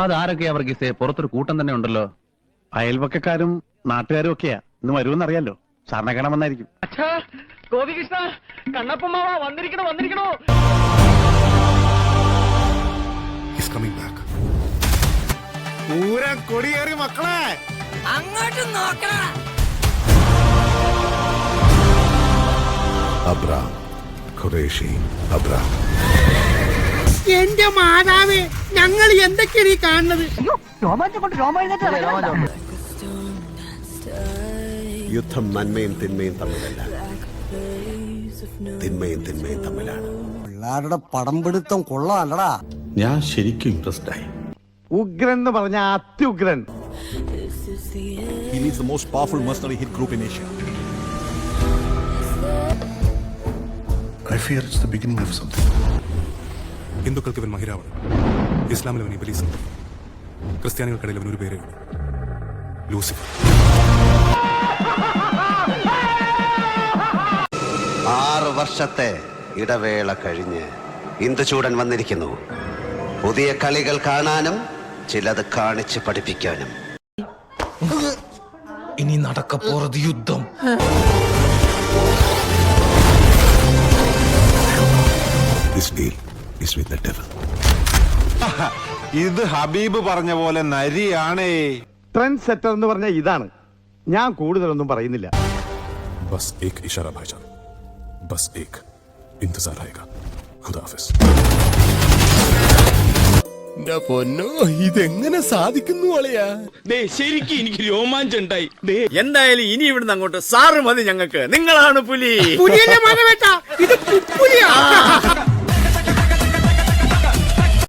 അതാരൊക്കെയാ വർഗീസേ? പുറത്തൊരു കൂട്ടം തന്നെ ഉണ്ടല്ലോ. അയൽവക്കക്കാരും നാട്ടുകാരും ഒക്കെയാ. ഇന്ന് വരുമെന്ന് അറിയാലോ. സാറിനെ കാണാൻ വന്നായിരിക്കും. ഗോപികൃഷ്ണ, കണ്ണപ്പമാവ വന്നിരിക്കണോ വന്നിരിക്കണോ? പൂരം കൊടിയേറി മക്കളെ, അങ്ങോട്ട് നോക്കണ. Abram Qureshi Abram. എന്റെ മാതാവേ, ഞങ്ങൾ എന്തൊക്കെയാണ് ഈ കാണുന്നത്? യുദ്ധം നന്മയും തിന്മയും തമ്മിലല്ല, തിന്മയും തിന്മയും തമ്മിലാണ്. പിള്ളേരുടെ പടം പിടുത്തം കൊള്ളാല്ലടാ. ഞാൻ ശരിക്കും ഇംപ്രസ്ഡ് ആയി. ഉഗ്രൻ എന്ന് പറഞ്ഞ അത്യുഗ്രൻ. He leads the most powerful mercenary hit group in Asia. I fear it's the beginning of something. ഹിന്ദുക്കൾക്ക് ഇവൻ മഹിരാവൺ, ഇസ്ലാമിൽ അവൻ ഇബ്ലീസ്, ക്രിസ്ത്യാനികൾക്കിടയിൽ അവൻ ഒരു പേരേ ഉള്ളൂ, ലൂസിഫർ. 6 വർഷത്തെ ഇടവേള കഴിഞ്ഞ് ഇന്ദുചൂടൻ വന്നിരിക്കുന്നു. പുതിയ കളികൾ കാണാനും ചിലത് കാണിച്ച് പഠിപ്പിക്കാനും. ഇനി നടക്കപ്പോറത് യുദ്ധം. This deal is with the devil. ഇത് ഹബീബ് പറഞ്ഞ പോലെ നരിയാണേ. ട്രെൻഡ് സെറ്റർ എന്ന് പറഞ്ഞ ഇതാണ്. ഞാൻ കൂടുതലൊന്നും പറയുന്നില്ല. ബസ് ഏക് ഇഷാര ഭായിജാൻ, ബസ് ഏക് ഇന്തസാർ ആയേഗാ. ഖുദാ ഹാഫിസ്. പൊന്നോ, ഇതെങ്ങനെ സാധിക്കുന്നു അളിയാ? ശരിക്കും എനിക്ക് രോമാഞ്ചം ഉണ്ടായി. എന്തായാലും ഇനി ഇവിടുന്ന് അങ്ങോട്ട് സാറ് മതി ഞങ്ങൾക്ക്. നിങ്ങളാണ് പുലി. പുലിയല്ലേ മാനവേട്ട, ഇത് പുലിയാ.